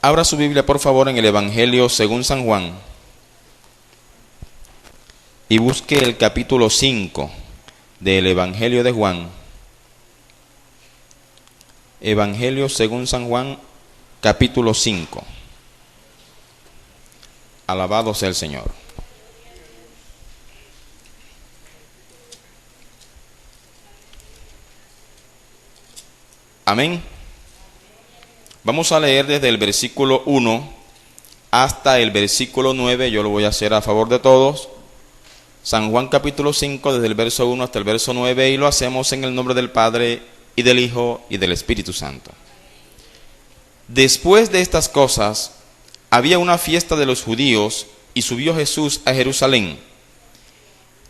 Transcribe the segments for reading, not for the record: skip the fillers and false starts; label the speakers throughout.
Speaker 1: Abra su Biblia, por favor, en el Evangelio según San Juan y busque el capítulo 5 del Evangelio de Juan. Evangelio según San Juan, capítulo 5. Alabado sea el Señor. Amén. Vamos a leer desde el versículo 1 hasta el versículo 9. Yo lo voy a hacer a favor de todos. San Juan capítulo 5, desde el verso 1 hasta el verso 9, y lo hacemos en el nombre del Padre, y del Hijo, y del Espíritu Santo. Después de estas cosas, había una fiesta de los judíos, y subió Jesús a Jerusalén.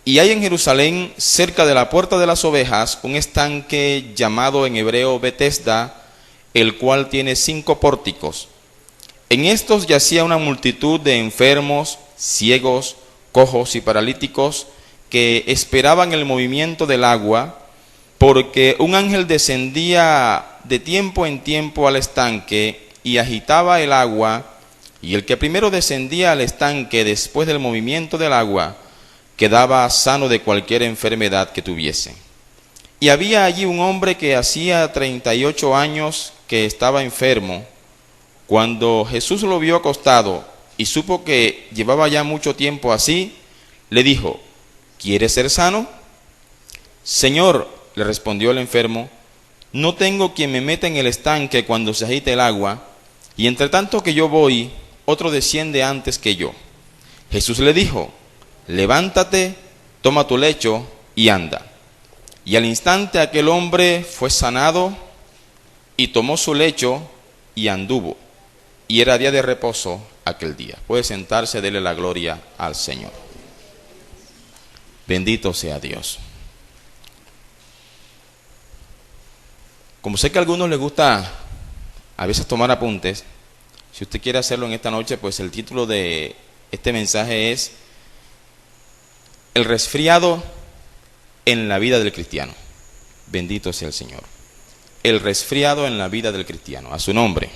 Speaker 1: Y hay en Jerusalén, cerca de la puerta de las ovejas, un estanque llamado en hebreo Betesda, el cual tiene 5 pórticos. En estos yacía una multitud de enfermos, ciegos, cojos y paralíticos, que esperaban el movimiento del agua, porque un ángel descendía de tiempo en tiempo al estanque y agitaba el agua, y el que primero descendía al estanque después del movimiento del agua, quedaba sano de cualquier enfermedad que tuviese. Y había allí un hombre que hacía 38 años que estaba enfermo. Cuando Jesús lo vio acostado y supo que llevaba ya mucho tiempo así, le dijo: ¿quieres ser sano? Señor, le respondió el enfermo, no tengo quien me meta en el estanque cuando se agite el agua, y entre tanto que yo voy, otro desciende antes que yo. Jesús le dijo: levántate, toma tu lecho y anda. Y al instante aquel hombre fue sanado y tomó su lecho y anduvo. Y era día de reposo aquel día. Puede sentarse, dele la gloria al Señor. Bendito sea Dios. Como sé que a algunos les gusta a veces tomar apuntes, si usted quiere hacerlo en esta noche, pues el título de este mensaje es El resfriado en la vida del cristiano. Bendito sea el Señor. El resfriado en la vida del cristiano, a su nombre.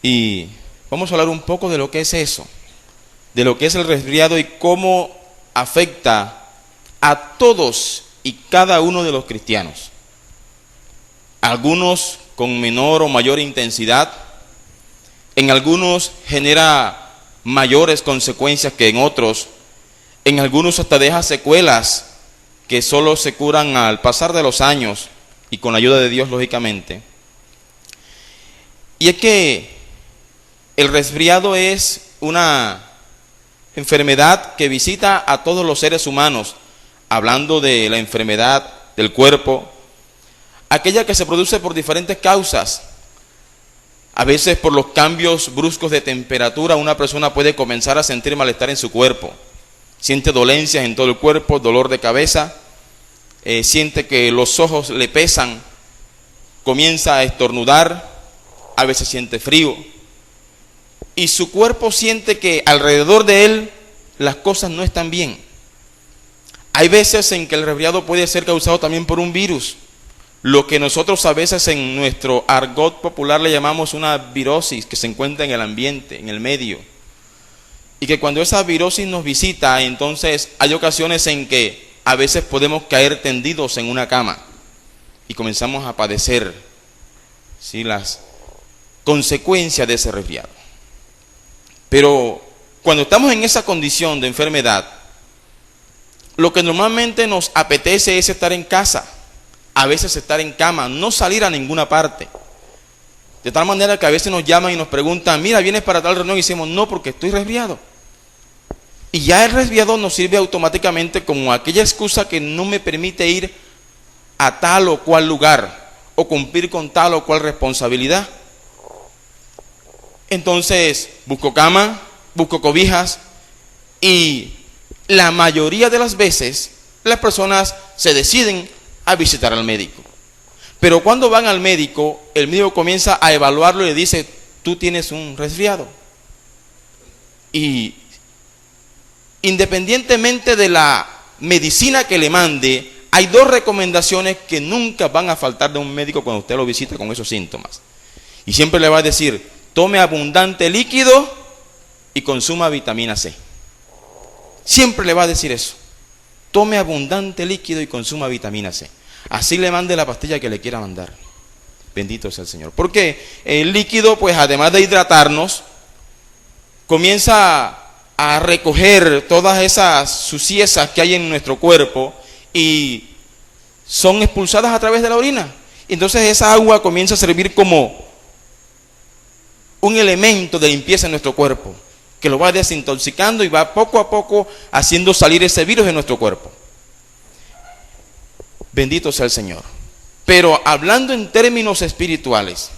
Speaker 1: Y vamos a hablar un poco de lo que es eso, de lo que es el resfriado y cómo afecta a todos y cada uno de los cristianos. Algunos con menor o mayor intensidad, en algunos genera mayores consecuencias que en otros, en algunos hasta deja secuelas que solo se curan al pasar de los años y con la ayuda de Dios, lógicamente. Y es que el resfriado es una enfermedad que visita a todos los seres humanos, hablando de la enfermedad del cuerpo, aquella que se produce por diferentes causas. A veces por los cambios bruscos de temperatura una persona puede comenzar a sentir malestar en su cuerpo. Siente dolencias en todo el cuerpo, dolor de cabeza, siente que los ojos le pesan, comienza a estornudar, a veces siente frío. Y su cuerpo siente que alrededor de él las cosas no están bien. Hay veces en que el resfriado puede ser causado también por un virus, lo que nosotros a veces en nuestro argot popular le llamamos una virosis que se encuentra en el ambiente, en el medio. Y que cuando esa virosis nos visita, entonces hay ocasiones en que a veces podemos caer tendidos en una cama y comenzamos a padecer, ¿sí?, las consecuencias de ese resfriado. Pero cuando estamos en esa condición de enfermedad, lo que normalmente nos apetece es estar en casa, a veces estar en cama, no salir a ninguna parte. De tal manera que a veces nos llaman y nos preguntan: mira, ¿vienes para tal reunión? Y decimos: no, porque estoy resfriado. Y ya el resfriado nos sirve automáticamente como aquella excusa que no me permite ir a tal o cual lugar o cumplir con tal o cual responsabilidad. Entonces busco cama, busco cobijas, y la mayoría de las veces las personas se deciden a visitar al médico. Pero cuando van al médico, el médico comienza a evaluarlo y le dice: tú tienes un resfriado. Y independientemente de la medicina que le mande, hay 2 recomendaciones que nunca van a faltar de un médico cuando usted lo visita con esos síntomas. Y siempre le va a decir, tome abundante líquido y consuma vitamina C. Siempre le va a decir eso. Tome abundante líquido y consuma vitamina C. Así le mande la pastilla que le quiera mandar. Bendito sea el Señor. Porque el líquido, pues además de hidratarnos, comienza a recoger todas esas suciedades que hay en nuestro cuerpo y son expulsadas a través de la orina. Entonces esa agua comienza a servir como un elemento de limpieza en nuestro cuerpo, que lo va desintoxicando y va poco a poco haciendo salir ese virus de nuestro cuerpo. Bendito sea el Señor. Pero hablando en términos espirituales,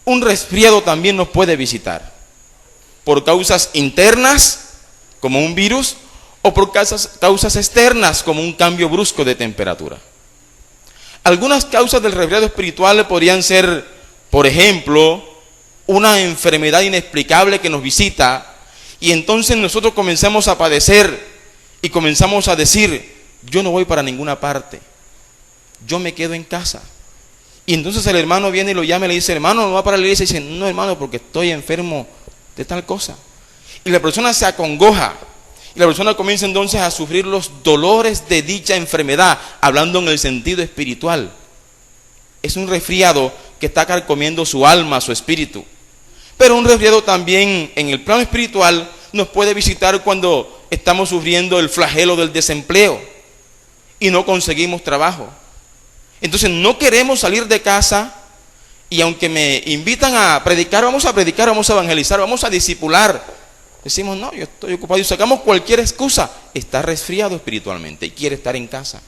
Speaker 1: un resfriado también nos puede visitar por causas internas, como un virus, o por causas externas, como un cambio brusco de temperatura. Algunas causas del resfriado espiritual podrían ser, por ejemplo, una enfermedad inexplicable que nos visita, y entonces nosotros comenzamos a padecer y comenzamos a decir, yo no voy para ninguna parte, yo me quedo en casa. Y entonces el hermano viene y lo llama y le dice, hermano, ¿no va para la iglesia? Y dice, no, hermano, porque estoy enfermo de tal cosa. Y la persona se acongoja, y la persona comienza entonces a sufrir los dolores de dicha enfermedad, hablando en el sentido espiritual. Es un resfriado que está carcomiendo su alma, su espíritu. Pero un resfriado también en el plano espiritual nos puede visitar cuando estamos sufriendo el flagelo del desempleo y no conseguimos trabajo. Entonces no queremos salir de casa, y aunque me invitan a predicar, vamos a evangelizar, vamos a discipular. Decimos, no, yo estoy ocupado, y sacamos cualquier excusa. Está resfriado espiritualmente y quiere estar en casa.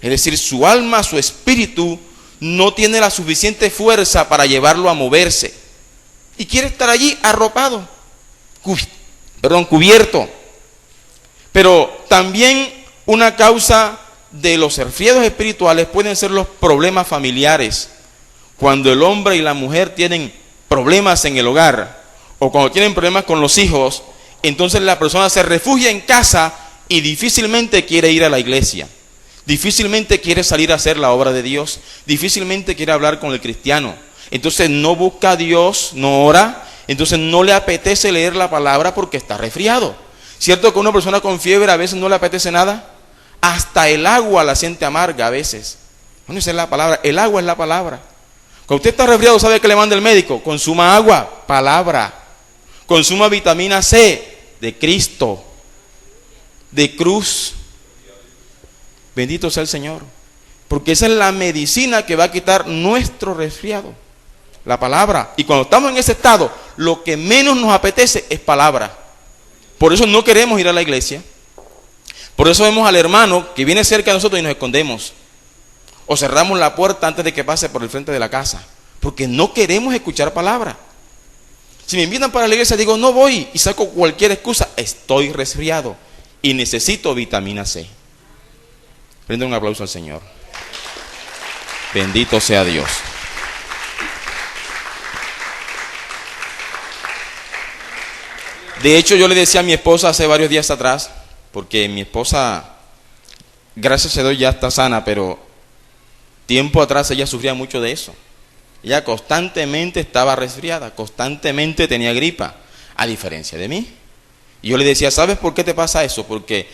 Speaker 1: Es decir, su alma, su espíritu no tiene la suficiente fuerza para moverse. Y quiere estar allí arropado, cubierto. Pero también una causa de los resfriados espirituales pueden ser los problemas familiares. Cuando el hombre y la mujer tienen problemas en el hogar, o cuando tienen problemas con los hijos, entonces la persona se refugia en casa y difícilmente quiere ir a la iglesia. Difícilmente quiere salir a hacer la obra de Dios. Difícilmente quiere hablar con el cristiano. Entonces no busca a Dios, no ora. Entonces no le apetece leer la palabra porque está resfriado. ¿Cierto que una persona con fiebre a veces no le apetece nada? Hasta el agua la siente amarga a veces. Bueno, esa es la palabra. El agua es la palabra. Cuando usted está resfriado, ¿sabe qué le manda el médico? Consuma agua, palabra. Consuma vitamina C de Cristo, de cruz. Bendito sea el Señor. Porque esa es la medicina que va a quitar nuestro resfriado. La palabra. Y cuando estamos en ese estado, lo que menos nos apetece es palabra. Por eso no queremos ir a la iglesia. Por eso vemos al hermano que viene cerca de nosotros y nos escondemos. O cerramos la puerta antes de que pase por el frente de la casa. Porque no queremos escuchar palabra. Si me invitan para la iglesia, digo, no voy. Y saco cualquier excusa. Estoy resfriado y necesito vitamina C. Prende un aplauso al Señor. Bendito sea Dios. De hecho, yo le decía a mi esposa hace varios días atrás, porque mi esposa, gracias a Dios, ya está sana, pero tiempo atrás ella sufría mucho de eso. Ella constantemente estaba resfriada, constantemente tenía gripa, a diferencia de mí. Y yo le decía, ¿sabes por qué te pasa eso? Porque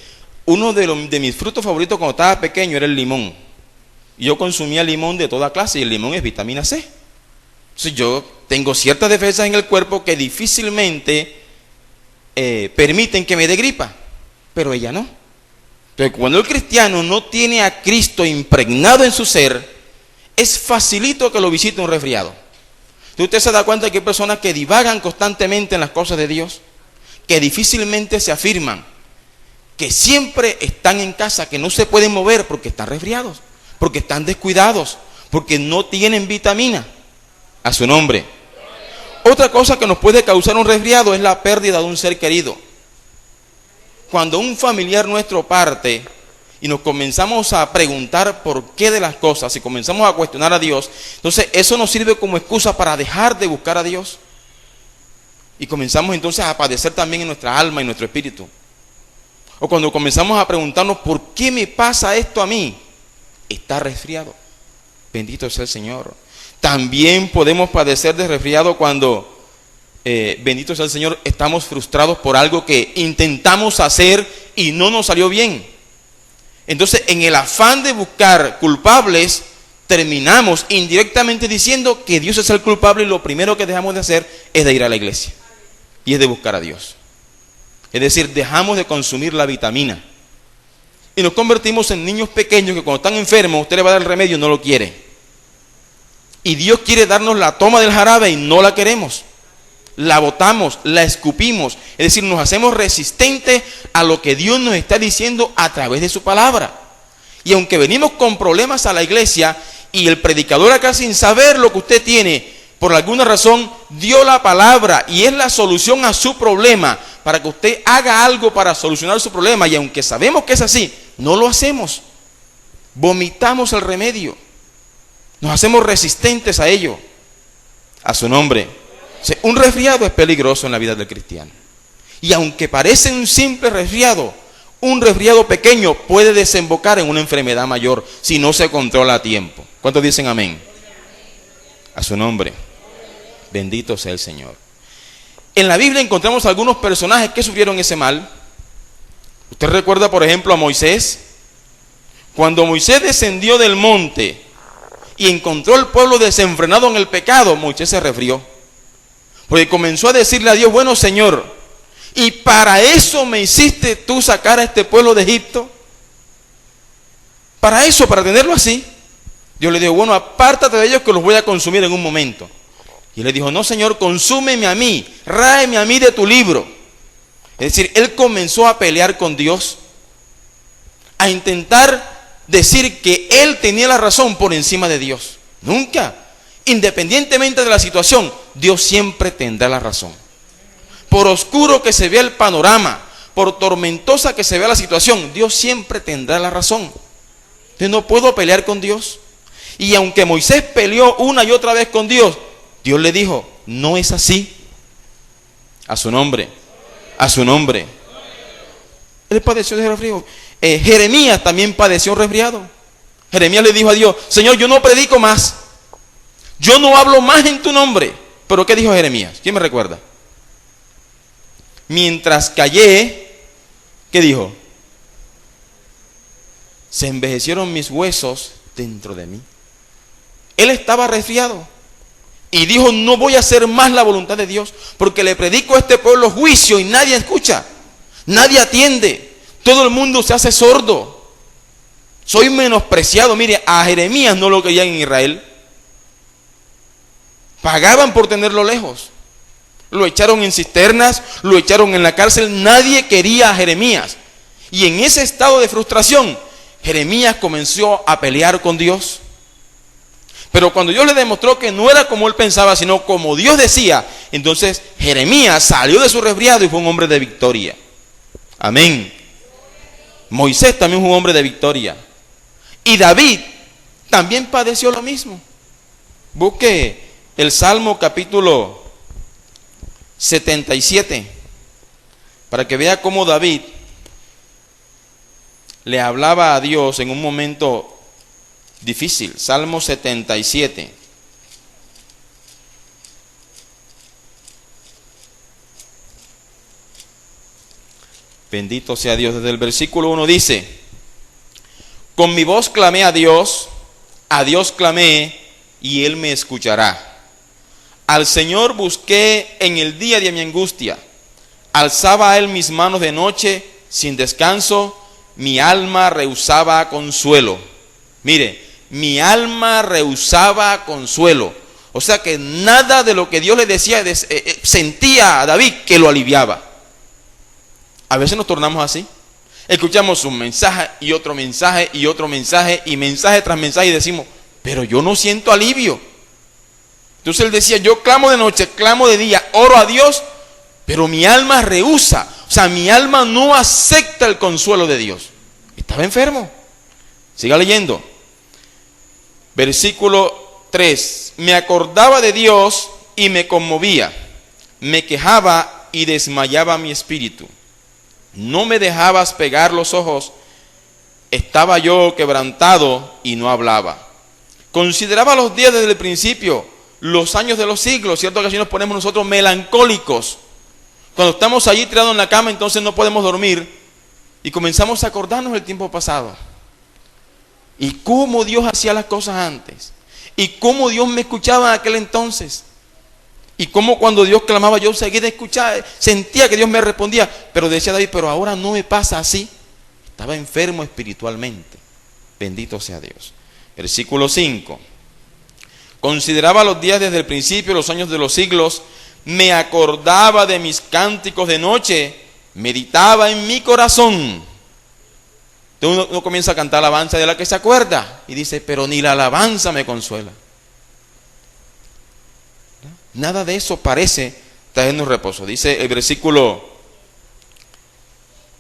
Speaker 1: uno de mis frutos favoritos cuando estaba pequeño era el limón. Y yo consumía limón de toda clase, y el limón es vitamina C. Entonces yo tengo ciertas defensas en el cuerpo que difícilmente permiten que me dé gripa, pero ella no. Entonces cuando el cristiano no tiene a Cristo impregnado en su ser, es facilito que lo visite un resfriado. Entonces usted se da cuenta que hay personas que divagan constantemente en las cosas de Dios, que difícilmente se afirman, que siempre están en casa, que no se pueden mover porque están resfriados, porque están descuidados, porque no tienen vitamina. A su nombre. Otra cosa que nos puede causar un resfriado es la pérdida de un ser querido. Cuando un familiar nuestro parte y nos comenzamos a preguntar por qué de las cosas y comenzamos a cuestionar a Dios, entonces eso nos sirve como excusa para dejar de buscar a Dios. Y comenzamos entonces a padecer también en nuestra alma y nuestro espíritu. O cuando comenzamos a preguntarnos ¿por qué me pasa esto a mí? Está resfriado. Bendito sea el Señor. También podemos padecer de resfriado cuando, bendito sea el Señor, estamos frustrados por algo que intentamos hacer y no nos salió bien. Entonces, en el afán de buscar culpables, terminamos indirectamente diciendo que Dios es el culpable y lo primero que dejamos de hacer es de ir a la iglesia y es de buscar a Dios. Es decir, dejamos de consumir la vitamina y nos convertimos en niños pequeños que cuando están enfermos usted le va a dar el remedio y no lo quiere. Y Dios quiere darnos la toma del jarabe y no la queremos. La botamos, la escupimos. Es decir, nos hacemos resistentes a lo que Dios nos está diciendo a través de su palabra. Y aunque venimos con problemas a la iglesia y el predicador acá sin saber lo que usted tiene, por alguna razón dio la palabra y es la solución a su problema para que usted haga algo para solucionar su problema, y aunque sabemos que es así, no lo hacemos. Vomitamos el remedio. Nos hacemos resistentes a ello. A su nombre. Un resfriado es peligroso en la vida del cristiano. Y aunque parece un simple resfriado, un resfriado pequeño puede desembocar en una enfermedad mayor si no se controla a tiempo. ¿Cuántos dicen amén? A su nombre. Bendito sea el Señor. En la Biblia encontramos algunos personajes que sufrieron ese mal. Usted recuerda, por ejemplo, a Moisés. Cuando Moisés descendió del monte y encontró al pueblo desenfrenado en el pecado, Moisés se resfrió. Porque comenzó a decirle a Dios: bueno, Señor, ¿y para eso me hiciste tú sacar a este pueblo de Egipto? Para eso, para tenerlo así. Dios le dijo: bueno, apártate de ellos que los voy a consumir en un momento. Y él le dijo: no, Señor, consúmeme a mí, ráeme a mí de tu libro. Es decir, él comenzó a pelear con Dios, a intentar decir que él tenía la razón por encima de Dios. Nunca. Independientemente de la situación, Dios siempre tendrá la razón. Por oscuro que se vea el panorama, por tormentosa que se vea la situación, Dios siempre tendrá la razón. Yo no puedo pelear con Dios. Y aunque Moisés peleó una y otra vez con Dios, Dios le dijo: no es así. A su nombre. A su nombre. Él padeció de resfriado. Jeremías también padeció resfriado. Jeremías le dijo a Dios: Señor, yo no predico más. Yo no hablo más en tu nombre. Pero ¿qué dijo Jeremías? ¿Quién me recuerda? Mientras callé, ¿qué dijo? Se envejecieron mis huesos dentro de mí. Él estaba resfriado y dijo: no voy a hacer más la voluntad de Dios, porque le predico a este pueblo juicio y nadie escucha, nadie atiende, todo el mundo se hace sordo, soy menospreciado. Mire, a Jeremías no lo querían en Israel, pagaban por tenerlo lejos, lo echaron en cisternas, lo echaron en la cárcel, nadie quería a Jeremías. Y en ese estado de frustración, Jeremías comenzó a pelear con Dios. Pero cuando Dios le demostró que no era como él pensaba, sino como Dios decía, entonces Jeremías salió de su resfriado y fue un hombre de victoria. Amén. Moisés también fue un hombre de victoria. Y David también padeció lo mismo. Busque el Salmo capítulo 77 para que vea cómo David le hablaba a Dios en un momento difícil. Salmo 77. Bendito sea Dios. Desde el versículo 1 dice: con mi voz clamé a Dios clamé, y Él me escuchará. Al Señor busqué en el día de mi angustia. Alzaba a Él mis manos de noche sin descanso. Mi alma rehusaba consuelo. Mire, mi alma rehusaba consuelo. O sea que nada de lo que Dios le decía sentía a David que lo aliviaba. A veces nos tornamos así. Escuchamos un mensaje y otro mensaje y otro mensaje y mensaje tras mensaje y decimos: pero yo no siento alivio. Entonces él decía: yo clamo de noche, clamo de día, oro a Dios, pero mi alma rehúsa. O sea, mi alma no acepta el consuelo de Dios. Estaba enfermo. Siga leyendo. Versículo 3. Me acordaba de Dios y me conmovía. Me quejaba y desmayaba mi espíritu. No me dejabas pegar los ojos. Estaba yo quebrantado y no hablaba. Consideraba los días desde el principio, los años de los siglos. Cierto que así nos ponemos nosotros melancólicos. Cuando estamos allí tirados en la cama, entonces no podemos dormir y comenzamos a acordarnos del tiempo pasado. Y cómo Dios hacía las cosas antes. Y cómo Dios me escuchaba en aquel entonces. Y cómo cuando Dios clamaba yo seguía de escuchar, sentía que Dios me respondía. Pero decía David, pero ahora no me pasa así. Estaba enfermo espiritualmente. Bendito sea Dios. Versículo 5. Consideraba los días desde el principio, los años de los siglos. Me acordaba de mis cánticos de noche. Meditaba en mi corazón. Entonces uno comienza a cantar alabanza de la que se acuerda. Y dice, pero ni la alabanza me consuela. Nada de eso parece traernos reposo. Dice el versículo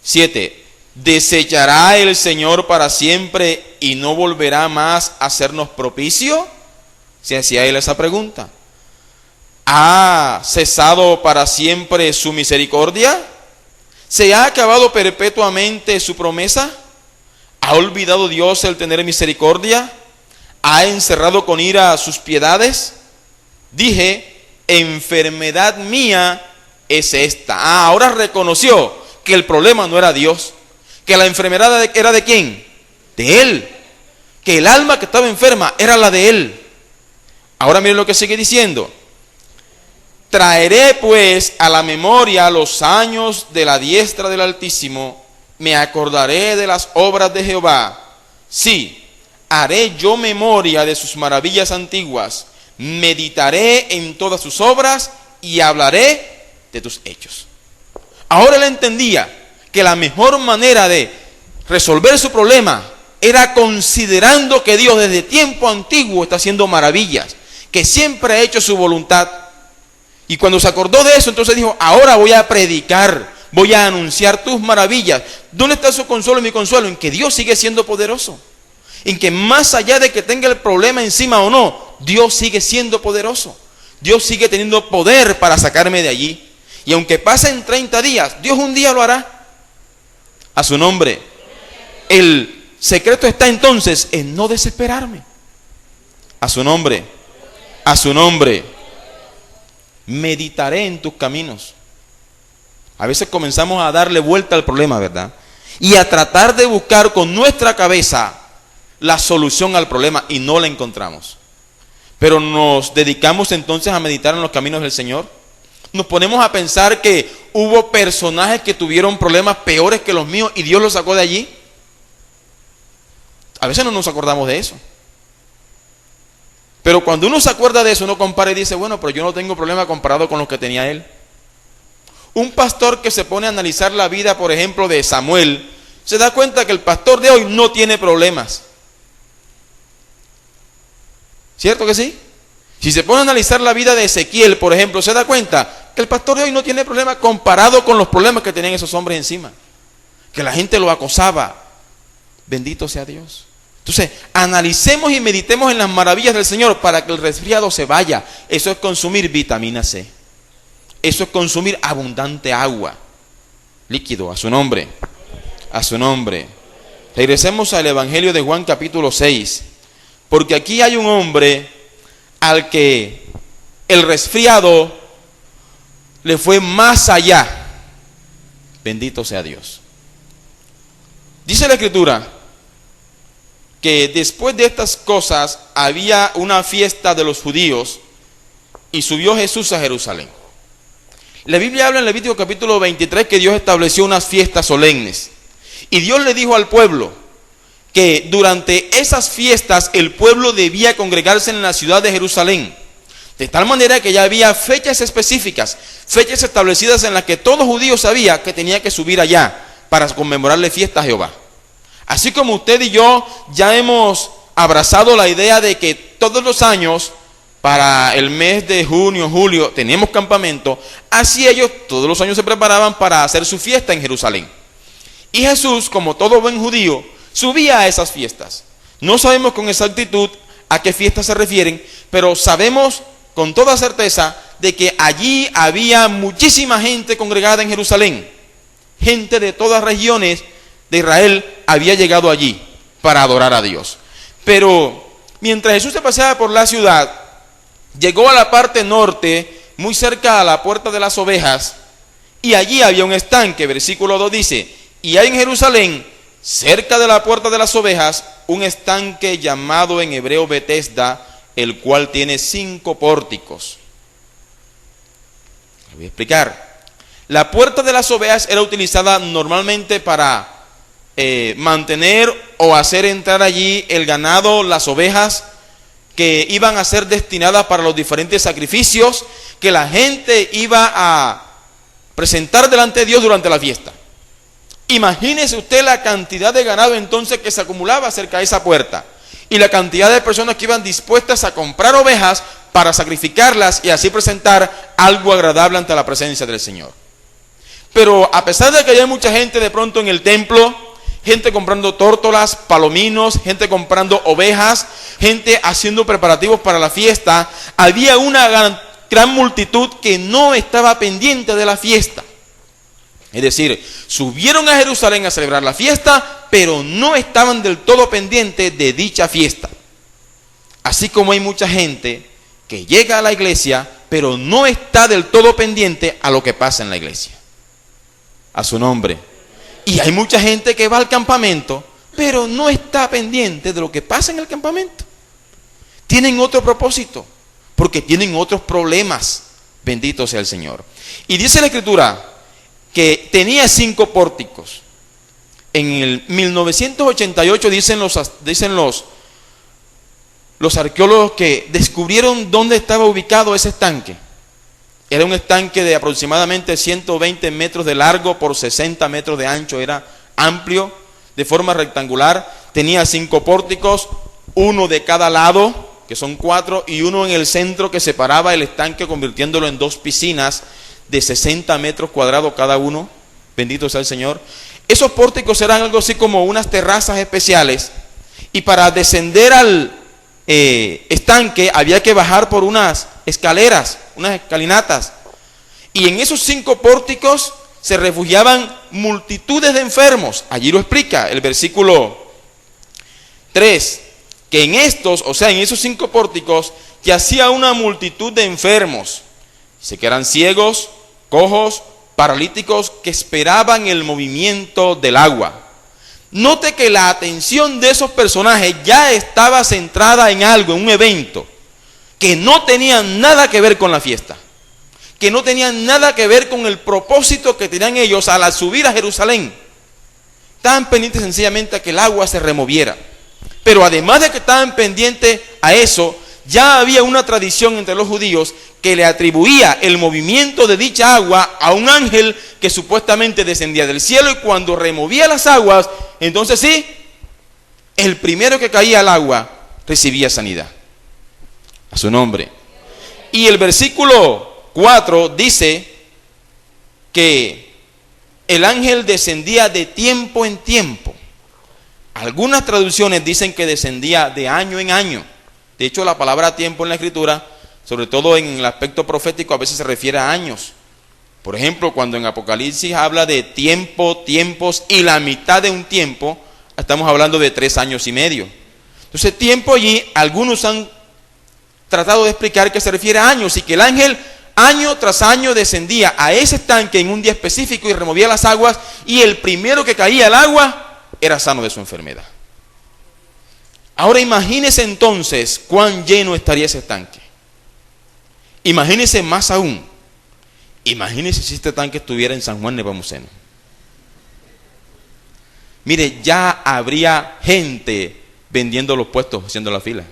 Speaker 1: 7. ¿Desechará el Señor para siempre y no volverá más a hacernos propicio? Se hacía él esa pregunta. ¿Ha cesado para siempre su misericordia? ¿Se ha acabado perpetuamente su promesa? ¿Ha olvidado Dios el tener misericordia? ¿Ha encerrado con ira sus piedades? Dije, enfermedad mía es esta. Ahora reconoció que el problema no era Dios, que la enfermedad era de ¿quién? De él. Que el alma que estaba enferma era la de él. Ahora miren lo que sigue diciendo. Traeré pues a la memoria los años de la diestra del Altísimo, me acordaré de las obras de Jehová. Sí, haré yo memoria de sus maravillas antiguas, meditaré en todas sus obras y hablaré de tus hechos. Ahora él entendía que la mejor manera de resolver su problema era considerando que Dios desde tiempo antiguo está haciendo maravillas, que siempre ha hecho su voluntad. Y cuando se acordó de eso, entonces dijo, ahora voy a predicar, voy a anunciar tus maravillas. ¿Dónde está su consuelo y mi consuelo? En que Dios sigue siendo poderoso. En que más allá de que tenga el problema encima o no, Dios sigue siendo poderoso. Dios sigue teniendo poder para sacarme de allí. Y aunque pasen 30 días, Dios un día lo hará. A su nombre. El secreto está entonces en no desesperarme. A su nombre. A su nombre. Meditaré en tus caminos. A veces comenzamos a darle vuelta al problema, ¿verdad? Y a tratar de buscar con nuestra cabeza la solución al problema y no la encontramos. Pero nos dedicamos entonces a meditar en los caminos del Señor. Nos ponemos a pensar que hubo personajes que tuvieron problemas peores que los míos y Dios los sacó de allí. A veces no nos acordamos de eso. Pero cuando uno se acuerda de eso, uno compara y dice, bueno, pero yo no tengo problema comparado con los que tenía él. Un pastor que se pone a analizar la vida, por ejemplo, de Samuel, se da cuenta que el pastor de hoy no tiene problemas. ¿Cierto que sí? Si se pone a analizar la vida de Ezequiel, por ejemplo, se da cuenta que el pastor de hoy no tiene problemas comparado con los problemas que tenían esos hombres encima. Que la gente lo acosaba. Bendito sea Dios. Entonces, analicemos y meditemos en las maravillas del Señor para que el resfriado se vaya. Eso es consumir vitamina C. Eso es consumir abundante agua. Líquido, a su nombre. A su nombre. Regresemos al Evangelio de Juan capítulo 6. Porque aquí hay un hombre al que el resfriado le fue más allá. Bendito sea Dios. Dice la Escritura que después de estas cosas había una fiesta de los judíos y subió Jesús a Jerusalén. La Biblia habla en Levítico capítulo 23 que Dios estableció unas fiestas solemnes. Y Dios le dijo al pueblo que durante esas fiestas el pueblo debía congregarse en la ciudad de Jerusalén. De tal manera que ya había fechas específicas, fechas establecidas en las que todo judío sabía que tenía que subir allá para conmemorarle fiesta a Jehová. Así como usted y yo ya hemos abrazado la idea de que todos los años, para el mes de junio, julio, teníamos campamento, así ellos todos los años se preparaban para hacer su fiesta en Jerusalén. Y Jesús, como todo buen judío, subía a esas fiestas. No sabemos con exactitud a qué fiestas se refieren, pero sabemos con toda certeza de que allí había muchísima gente congregada en Jerusalén. Gente de todas regiones de Israel había llegado allí para adorar a Dios. Pero mientras Jesús se paseaba por la ciudad, llegó a la parte norte, muy cerca a la puerta de las ovejas, y allí había un estanque. Versículo 2 dice: y hay en Jerusalén, cerca de la puerta de las ovejas, un estanque llamado en hebreo Betesda, el cual tiene 5 pórticos. Lo voy a explicar. La puerta de las ovejas era utilizada normalmente para mantener o hacer entrar allí el ganado, las ovejas que iban a ser destinadas para los diferentes sacrificios que la gente iba a presentar delante de Dios durante la fiesta. Imagínese usted la cantidad de ganado entonces que se acumulaba cerca de esa puerta y la cantidad de personas que iban dispuestas a comprar ovejas para sacrificarlas y así presentar algo agradable ante la presencia del Señor. Pero a pesar de que había mucha gente de pronto en el templo, gente comprando tórtolas, palominos, gente comprando ovejas, gente haciendo preparativos para la fiesta, había una gran multitud que no estaba pendiente de la fiesta. Es decir, subieron a Jerusalén a celebrar la fiesta, pero no estaban del todo pendientes de dicha fiesta. Así como hay mucha gente que llega a la iglesia, pero no está del todo pendiente a lo que pasa en la iglesia. A su nombre. Y hay mucha gente que va al campamento, pero no está pendiente de lo que pasa en el campamento. Tienen otro propósito, porque tienen otros problemas. Bendito sea el Señor. Y dice la Escritura que tenía 5 pórticos. En el 1988 dicen los arqueólogos que descubrieron dónde estaba ubicado ese estanque. Era un estanque de aproximadamente 120 metros de largo por 60 metros de ancho. Era amplio, de forma rectangular. Tenía 5 pórticos, uno de cada lado, que son 4, y uno en el centro que separaba el estanque, convirtiéndolo en 2 piscinas de 60 metros cuadrados cada uno. Bendito sea el Señor. Esos pórticos eran algo así como unas terrazas especiales, y para descender al estanque había que bajar por unas escaleras, unas escalinatas, y en esos 5 pórticos se refugiaban multitudes de enfermos. Allí lo explica el versículo 3, que en estos, o sea, en esos 5 pórticos, yacía una multitud de enfermos. Dice que eran ciegos, cojos, paralíticos, que esperaban el movimiento del agua. Note que la atención de esos personajes ya estaba centrada en algo, en un evento, que no tenía nada que ver con la fiesta, que no tenía nada que ver con el propósito que tenían ellos al subir a Jerusalén. Estaban pendientes sencillamente a que el agua se removiera. Pero además de que estaban pendientes a eso, ya había una tradición entre los judíos que le atribuía el movimiento de dicha agua a un ángel que supuestamente descendía del cielo, y cuando removía las aguas, entonces sí, el primero que caía al agua recibía sanidad. A su nombre. Y el versículo 4 dice que el ángel descendía de tiempo en tiempo. Algunas traducciones dicen que descendía de año en año. De hecho, la palabra tiempo en la Escritura, sobre todo en el aspecto profético, a veces se refiere a años. Por ejemplo, cuando en Apocalipsis habla de tiempo, tiempos y la mitad de un tiempo, estamos hablando de 3 años y medio. Entonces, tiempo allí, algunos han tratado de explicar que se refiere a años, y que el ángel año tras año descendía a ese estanque en un día específico y removía las aguas, y el primero que caía al agua era sano de su enfermedad. Ahora imagínese entonces cuán lleno estaría ese estanque. Imagínese más aún. Imagínese si este tanque estuviera en San Juan Nepomuceno. Mire, ya habría gente vendiendo los puestos, haciendo la fila.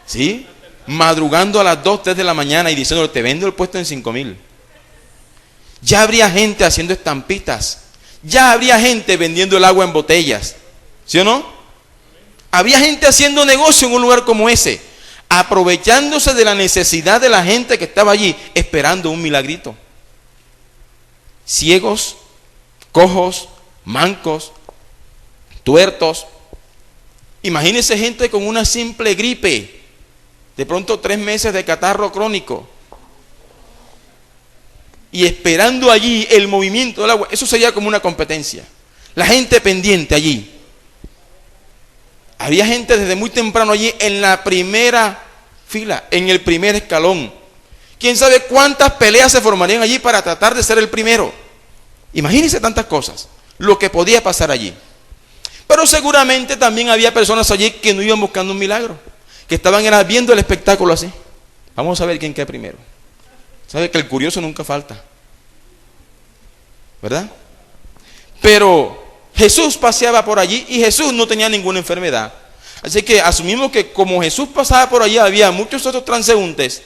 Speaker 1: ¿Sí? Madrugando a las 2, 3 de la mañana y diciendo, te vendo el puesto en 5,000. Ya habría gente haciendo estampitas. Ya habría gente vendiendo el agua en botellas. ¿Sí o no? Había gente haciendo negocio en un lugar como ese, aprovechándose de la necesidad de la gente que estaba allí, esperando un milagrito. Ciegos, cojos, mancos, tuertos. Imagínense gente con una simple gripe, de pronto 3 meses de catarro crónico, y esperando allí el movimiento del agua. Eso sería como una competencia. La gente pendiente allí. Había gente desde muy temprano allí en la primera fila, en el primer escalón. ¿Quién sabe cuántas peleas se formarían allí para tratar de ser el primero? Imagínense tantas cosas, lo que podía pasar allí. Pero seguramente también había personas allí que no iban buscando un milagro, que estaban viendo el espectáculo así. Vamos a ver quién queda primero. Sabe que el curioso nunca falta, ¿verdad? Pero Jesús paseaba por allí y Jesús no tenía ninguna enfermedad. Así que asumimos que como Jesús pasaba por allí, había muchos otros transeúntes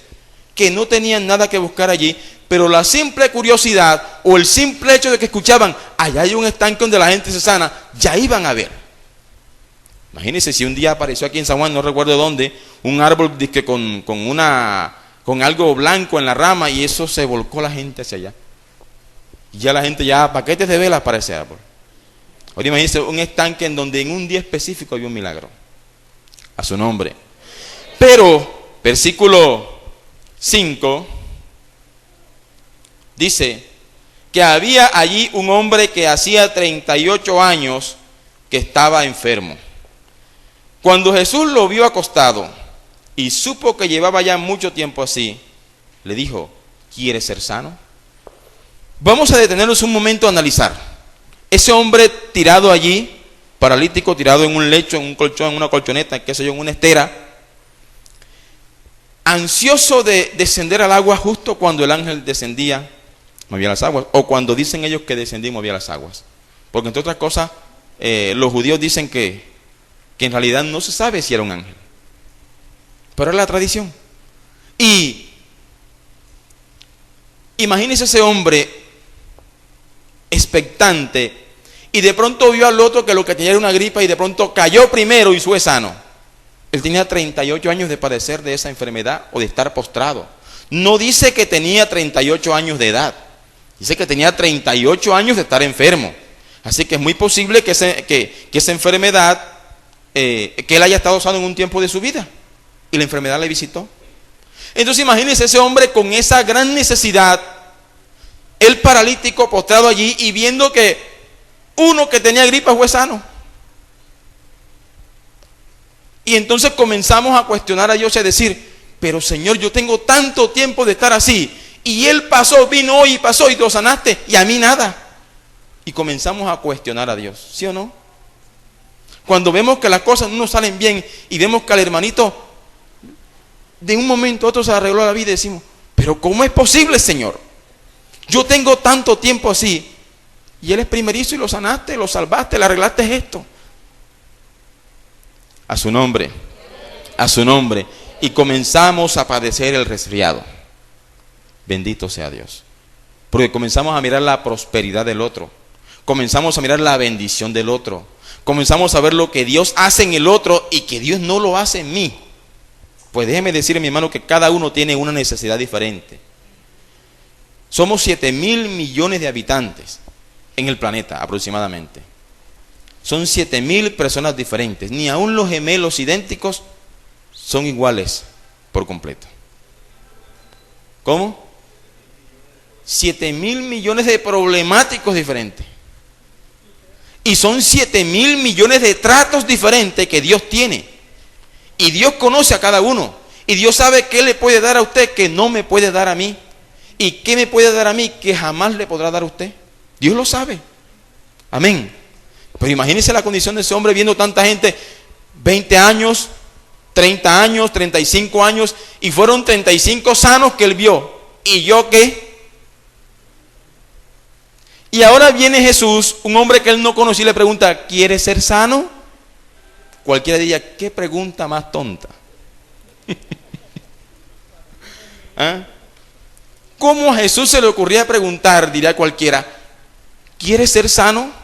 Speaker 1: que no tenían nada que buscar allí, pero la simple curiosidad o el simple hecho de que escuchaban, allá hay un estanque donde la gente se sana, ya iban a ver. Imagínense si un día apareció aquí en San Juan, no recuerdo dónde, un árbol con algo blanco en la rama, y eso se volcó la gente hacia allá. Y ya la gente paquetes de velas para ese árbol. Ahora imagínense un estanque en donde en un día específico había un milagro. A su nombre. Pero, versículo 5, dice que había allí un hombre que hacía 38 años que estaba enfermo. Cuando Jesús lo vio acostado y supo que llevaba ya mucho tiempo así, le dijo, ¿quieres ser sano? Vamos a detenernos un momento a analizar. Ese hombre tirado allí, paralítico, tirado en un lecho, en un colchón, en una colchoneta, qué sé yo, en una estera, ansioso de descender al agua justo cuando el ángel descendía, movía las aguas, o cuando dicen ellos que descendía y movía las aguas. Porque entre otras cosas, los judíos dicen que en realidad no se sabe si era un ángel, pero es la tradición. Y imagínese ese hombre expectante, y de pronto vio al otro que lo que tenía era una gripa, y de pronto cayó primero y fue sano. Él tenía 38 años de padecer de esa enfermedad o de estar postrado. No dice que tenía 38 años de edad, dice que tenía 38 años de estar enfermo. Así que es muy posible que esa enfermedad, que él haya estado sano en un tiempo de su vida y la enfermedad le visitó. Entonces imagínense ese hombre con esa gran necesidad, el paralítico postrado allí y viendo que uno que tenía gripa fue sano. Y entonces comenzamos a cuestionar a Dios y a decir, pero Señor, yo tengo tanto tiempo de estar así, y Él pasó, vino hoy y pasó y lo sanaste, y a mí nada. Y comenzamos a cuestionar a Dios, ¿sí o no? Cuando vemos que las cosas no nos salen bien y vemos que al hermanito de un momento a otro se arregló la vida, y decimos, pero ¿cómo es posible, Señor? Yo tengo tanto tiempo así, y Él es primerizo y lo sanaste, lo salvaste, le arreglaste esto. A su nombre, a su nombre. Y comenzamos a padecer el resfriado. Bendito sea Dios. Porque comenzamos a mirar la prosperidad del otro. Comenzamos a mirar la bendición del otro. Comenzamos a ver lo que Dios hace en el otro y que Dios no lo hace en mí. Pues déjeme decirle, mi hermano, que cada uno tiene una necesidad diferente. Somos 7,000 millones de habitantes en el planeta aproximadamente. Son 7,000 personas diferentes. Ni aun los gemelos idénticos son iguales por completo. ¿Cómo? 7,000 millones de problemáticos diferentes. Y son 7,000 millones de tratos diferentes que Dios tiene. Y Dios conoce a cada uno. Y Dios sabe qué le puede dar a usted que no me puede dar a mí. Y qué me puede dar a mí que jamás le podrá dar a usted. Dios lo sabe. Amén. Pero imagínense la condición de ese hombre viendo tanta gente, 20 años, 30 años, 35 años, y fueron 35 sanos que él vio. ¿Y yo qué? Y ahora viene Jesús, un hombre que él no conocía, y le pregunta, ¿quieres ser sano? Cualquiera diría, ¿qué pregunta más tonta? ¿Ah? ¿Cómo a Jesús se le ocurría preguntar, diría cualquiera, ¿quieres ser sano?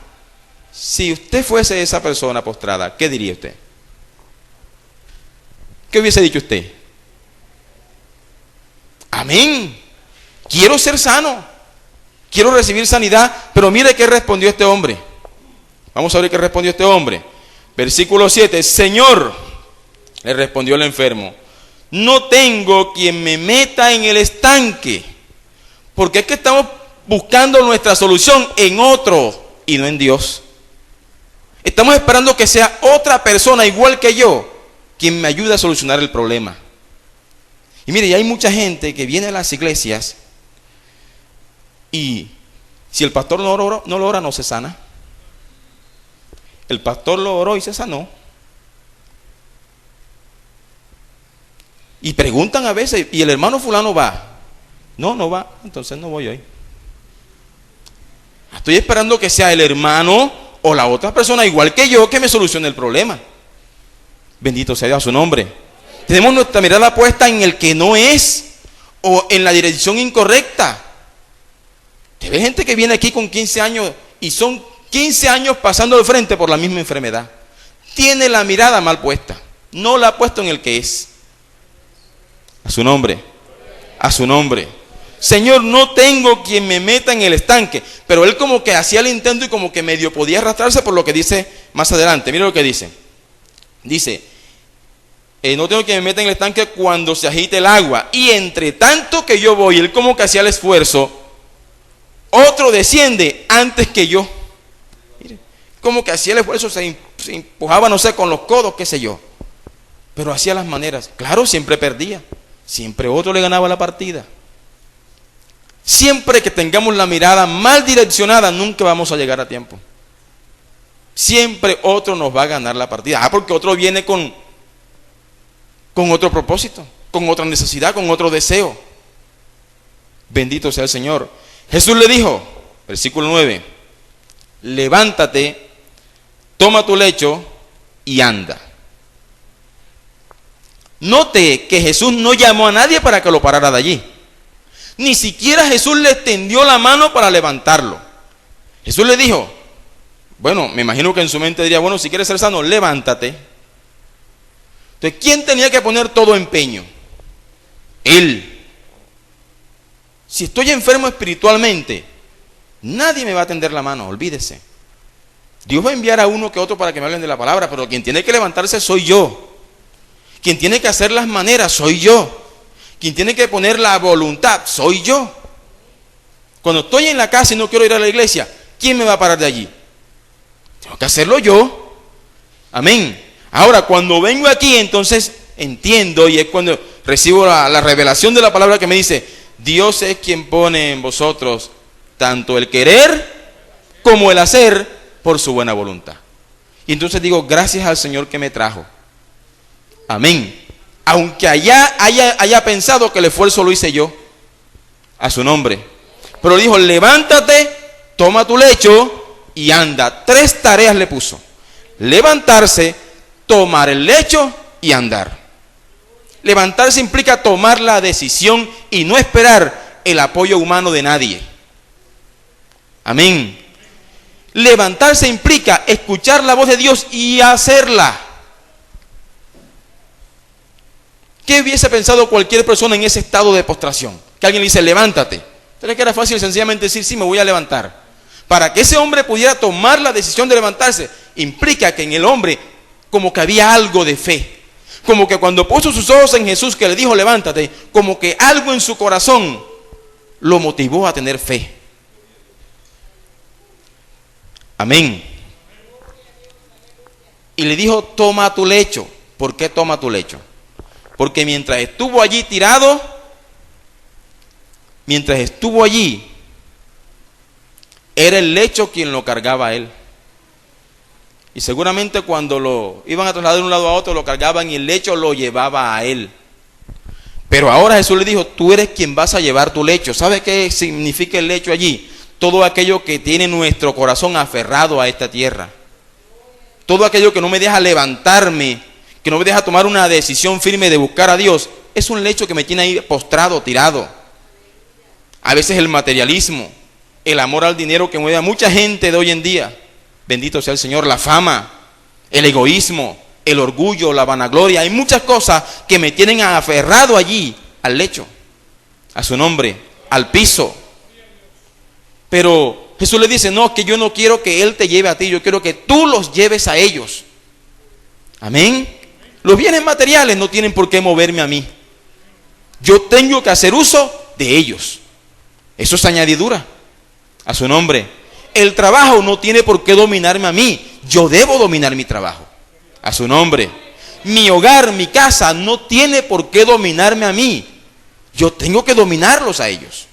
Speaker 1: Si usted fuese esa persona postrada, ¿qué diría usted? ¿Qué hubiese dicho usted? Amén. Quiero ser sano. Quiero recibir sanidad. Pero mire qué respondió este hombre. Vamos a ver qué respondió este hombre. Versículo 7. Señor, le respondió el enfermo, no tengo quien me meta en el estanque. Porque es que estamos buscando nuestra solución en otro y no en Dios. Estamos esperando que sea otra persona igual que yo quien me ayude a solucionar el problema. Y mire, y hay mucha gente que viene a las iglesias y si el pastor no lo ora, no se sana. El pastor lo oró y se sanó. Y preguntan a veces, ¿y el hermano fulano va? No, no va, entonces no voy hoy. Estoy esperando que sea el hermano o la otra persona igual que yo que me solucione el problema. Bendito sea Dios a su nombre. Tenemos nuestra mirada puesta en el que no es o en la dirección incorrecta. Te ve gente que viene aquí con 15 años y son 15 años pasando de frente por la misma enfermedad. Tiene la mirada mal puesta. No la ha puesto en el que es. A su nombre. A su nombre. Señor, no tengo quien me meta en el estanque. Pero él como que hacía el intento y como que medio podía arrastrarse por lo que dice más adelante. Mira lo que dice. Dice, no tengo quien me meta en el estanque cuando se agite el agua. Y entre tanto que yo voy, él como que hacía el esfuerzo, otro desciende antes que yo. Mire, como que hacía el esfuerzo, se empujaba, no sé, con los codos, qué sé yo. Pero hacía las maneras. Claro, siempre perdía. Siempre otro le ganaba la partida. Siempre que tengamos la mirada mal direccionada, nunca vamos a llegar a tiempo. Siempre otro nos va a ganar la partida. Porque otro viene con otro propósito, con otra necesidad, con otro deseo. Bendito sea el Señor. Jesús le dijo, versículo 9, levántate, toma tu lecho y anda. Note que Jesús no llamó a nadie para que lo parara de allí. Ni siquiera Jesús le extendió la mano para levantarlo. Jesús le dijo, bueno, me imagino que en su mente diría, bueno, si quieres ser sano, levántate. Entonces, ¿quién tenía que poner todo empeño? Él. Si estoy enfermo espiritualmente, nadie me va a tender la mano, olvídese. Dios va a enviar a uno que otro para que me hablen de la palabra, pero quien tiene que levantarse soy yo. Quien tiene que hacer las maneras soy yo. Quien tiene que poner la voluntad soy yo. Cuando estoy en la casa y no quiero ir a la iglesia, ¿quién me va a parar de allí? Tengo que hacerlo yo. Amén. Ahora, cuando vengo aquí, entonces entiendo y es cuando recibo la revelación de la palabra que me dice, Dios es quien pone en vosotros tanto el querer como el hacer por su buena voluntad. Y entonces digo, gracias al Señor que me trajo. Amén. Aunque haya pensado que el esfuerzo lo hice yo, a su nombre. Pero dijo, levántate, toma tu lecho y anda. 3 tareas le puso. Levantarse, tomar el lecho y andar. Levantarse implica tomar la decisión y no esperar el apoyo humano de nadie. Amén. Levantarse implica escuchar la voz de Dios y hacerla. ¿Qué hubiese pensado cualquier persona en ese estado de postración? Que alguien le dice, levántate. ¿Crees que era fácil sencillamente decir, sí, me voy a levantar? Para que ese hombre pudiera tomar la decisión de levantarse, implica que en el hombre como que había algo de fe. Como que cuando puso sus ojos en Jesús que le dijo, levántate, como que algo en su corazón lo motivó a tener fe. Amén. Y le dijo, toma tu lecho. ¿Por qué toma tu lecho? Porque mientras estuvo allí tirado, era el lecho quien lo cargaba a él. Y seguramente cuando lo iban a trasladar de un lado a otro, lo cargaban y el lecho lo llevaba a él. Pero ahora Jesús le dijo, tú eres quien vas a llevar tu lecho. ¿Sabe qué significa el lecho allí? Todo aquello que tiene nuestro corazón aferrado a esta tierra. Todo aquello que no me deja levantarme, que no me deja tomar una decisión firme de buscar a Dios, es un lecho que me tiene ahí postrado, tirado. A veces el materialismo, el amor al dinero que mueve a mucha gente de hoy en día. Bendito sea el Señor, la fama, el egoísmo, el orgullo, la vanagloria. Hay muchas cosas que me tienen aferrado allí, al lecho, a su nombre, al piso. Pero Jesús le dice, no, que yo no quiero que Él te lleve a ti, yo quiero que tú los lleves a ellos. Amén. Los bienes materiales no tienen por qué moverme a mí. Yo tengo que hacer uso de ellos. Eso es añadidura, a su nombre. El trabajo no tiene por qué dominarme a mí. yo debo dominar mi trabajo. A su nombre. Mi hogar, mi casa no tiene por qué dominarme a mí. Yo tengo que dominarlos a ellos.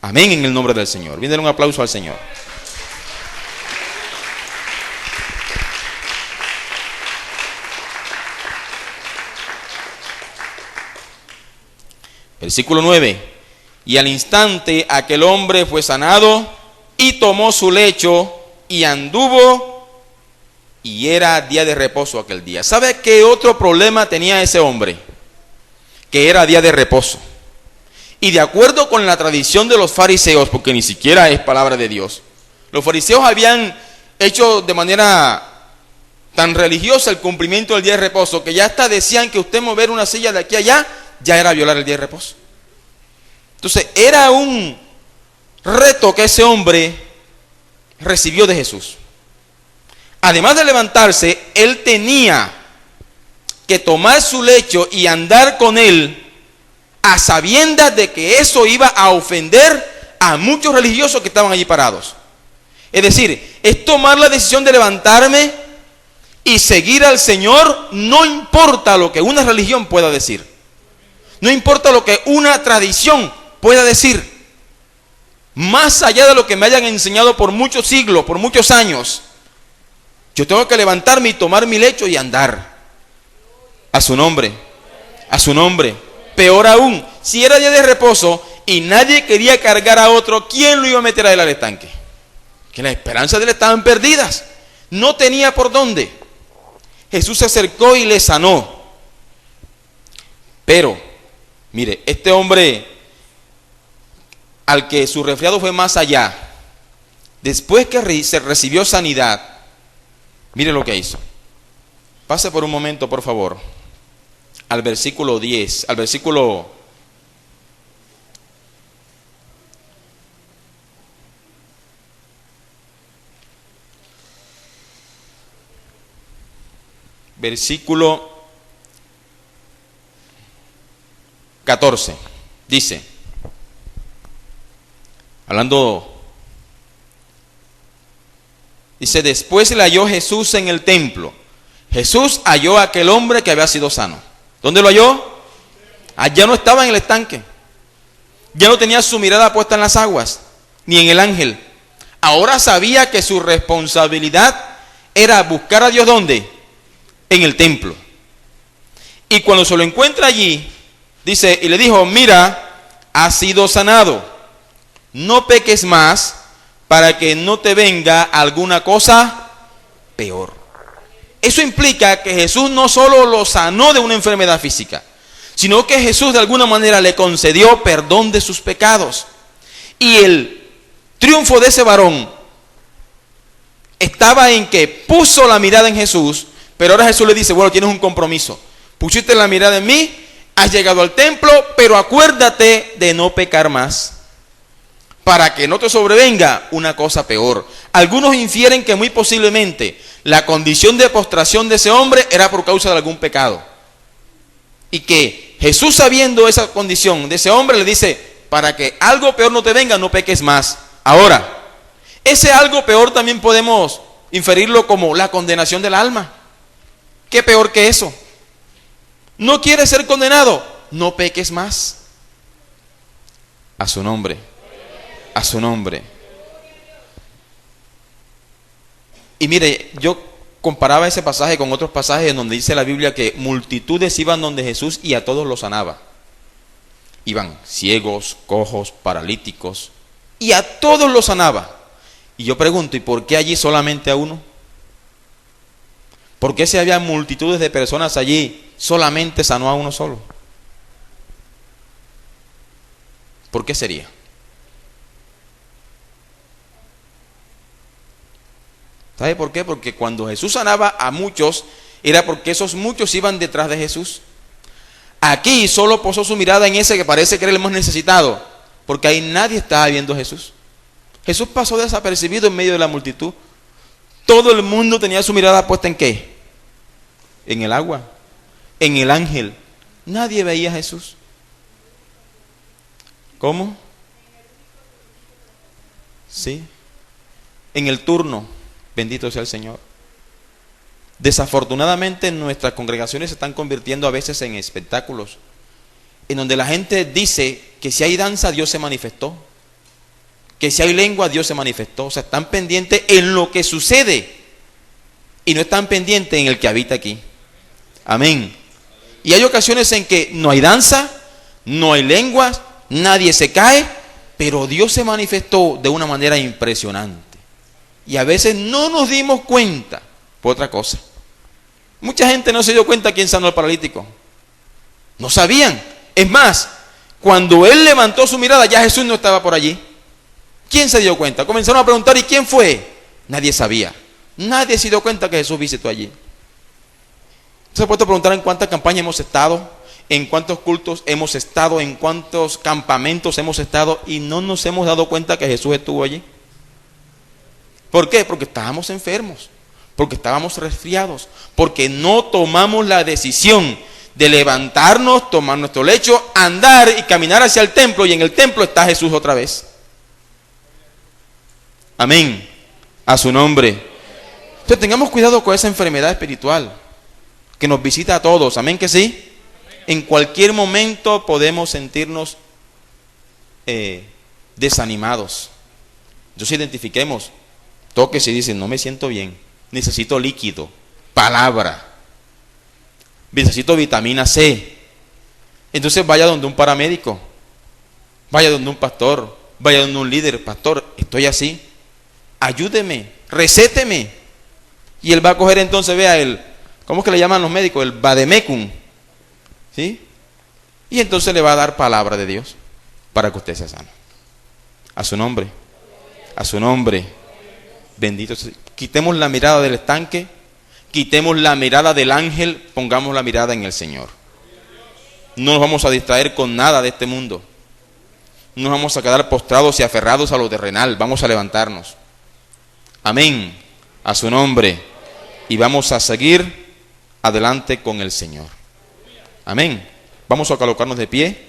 Speaker 1: Amén, en el nombre del Señor. Bien, denle un aplauso al Señor. Versículo 9. Y al instante aquel hombre fue sanado y tomó su lecho y anduvo, y era día de reposo aquel día. ¿Sabe qué otro problema tenía ese hombre? Que era día de reposo. Y de acuerdo con la tradición de los fariseos, porque ni siquiera es palabra de Dios, los fariseos habían hecho de manera tan religiosa el cumplimiento del día de reposo, que ya hasta decían que usted mover una silla de aquí a allá ya era violar el día de reposo. Entonces era un reto que ese hombre recibió de Jesús. Además de levantarse, él tenía que tomar su lecho y andar con él, a sabiendas de que eso iba a ofender a muchos religiosos que estaban allí parados. Es decir, es tomar la decisión de levantarme y seguir al Señor, no importa lo que una religión pueda decir, no importa lo que una tradición pueda decir, más allá de lo que me hayan enseñado por muchos siglos, por muchos años. Yo tengo que levantarme y tomar mi lecho y andar. A su nombre, a su nombre. Peor aún, si era día de reposo y nadie quería cargar a otro, ¿quién lo iba a meter a él al estanque? Que las esperanzas de él estaban perdidas. No tenía por dónde. Jesús se acercó y le sanó. Pero, mire, este hombre, al que su resfriado fue más allá, después que se recibió sanidad, mire lo que hizo. Pase por un momento, por favor, al versículo 10, al versículo 14. Dice, dice, después le halló Jesús en el templo. Jesús halló a aquel hombre que había sido sano. ¿Dónde lo halló? Allá no estaba en el estanque. Ya no tenía su mirada puesta en las aguas, ni en el ángel. Ahora sabía que su responsabilidad era buscar a Dios, ¿dónde? En el templo. Y cuando se lo encuentra allí, dice, y le dijo, mira, has sido sanado. No peques más para que no te venga alguna cosa peor. Eso implica que Jesús no solo lo sanó de una enfermedad física, sino que Jesús de alguna manera le concedió perdón de sus pecados. Y el triunfo de ese varón estaba en que puso la mirada en Jesús, pero ahora Jesús le dice, bueno, tienes un compromiso. Pusiste la mirada en mí, has llegado al templo, pero acuérdate de no pecar más, para que no te sobrevenga una cosa peor. Algunos infieren que muy posiblemente la condición de postración de ese hombre era por causa de algún pecado. Y que Jesús, sabiendo esa condición de ese hombre, le dice, para que algo peor no te venga, no peques más. Ahora, ese algo peor también podemos inferirlo como la condenación del alma. ¿Qué peor que eso? ¿No quieres ser condenado? No peques más. A su nombre. A su nombre. Y mire, yo comparaba ese pasaje con otros pasajes en donde dice la Biblia que multitudes iban donde Jesús y a todos los sanaba. Iban ciegos, cojos, paralíticos, y a todos los sanaba. Y yo pregunto, ¿y por qué allí solamente a uno? ¿Por qué si había multitudes de personas allí, solamente sanó a uno solo? ¿Por qué sería? ¿Sabe por qué? Porque cuando Jesús sanaba a muchos, era porque esos muchos iban detrás de Jesús. Aquí solo posó su mirada en ese que parece que era el más necesitado, porque ahí nadie estaba viendo a Jesús. Jesús pasó desapercibido en medio de la multitud. Todo el mundo tenía su mirada puesta ¿en qué? En el agua, en el ángel. Nadie veía a Jesús. ¿Cómo? Sí. En el turno. Bendito sea el Señor. Desafortunadamente nuestras congregaciones se están convirtiendo a veces en espectáculos, en donde la gente dice que si hay danza, Dios se manifestó, que si hay lengua, Dios se manifestó. O sea, están pendientes en lo que sucede y no están pendientes en el que habita aquí. Amén. Y hay ocasiones en que no hay danza, no hay lenguas, nadie se cae, pero Dios se manifestó de una manera impresionante. Y a veces no nos dimos cuenta por otra cosa. Mucha gente no se dio cuenta quién sanó al paralítico. No sabían. Es más, cuando él levantó su mirada, ya Jesús no estaba por allí. ¿Quién se dio cuenta? Comenzaron a preguntar, ¿y quién fue? Nadie sabía. Nadie se dio cuenta que Jesús visitó allí. ¿Se ha puesto a preguntar en cuántas campañas hemos estado? ¿En cuántos cultos hemos estado? ¿En cuántos campamentos hemos estado? Y no nos hemos dado cuenta que Jesús estuvo allí. ¿Por qué? Porque estábamos enfermos, porque estábamos resfriados, porque no tomamos la decisión de levantarnos, tomar nuestro lecho, andar y caminar hacia el templo, y en el templo está Jesús otra vez. Amén. A su nombre. Entonces tengamos cuidado con esa enfermedad espiritual que nos visita a todos. Amén que sí. En cualquier momento podemos sentirnos desanimados. Entonces identifiquemos. Toques y dicen, no me siento bien, necesito líquido, palabra, necesito vitamina C. Entonces vaya donde un paramédico, vaya donde un pastor, vaya donde un líder. Pastor, estoy así, ayúdeme, recéteme. Y él va a coger entonces, vea, ¿cómo es que le llaman los médicos? El vademecum, ¿sí? Y entonces le va a dar palabra de Dios para que usted sea sano. A su nombre, a su nombre. Bendito sea. Quitemos la mirada del estanque, quitemos la mirada del ángel, pongamos la mirada en el Señor. No nos vamos a distraer con nada de este mundo. No nos vamos a quedar postrados y aferrados a lo terrenal. Vamos a levantarnos. Amén. A su nombre. Y vamos a seguir adelante con el Señor. Amén. Vamos a colocarnos de pie.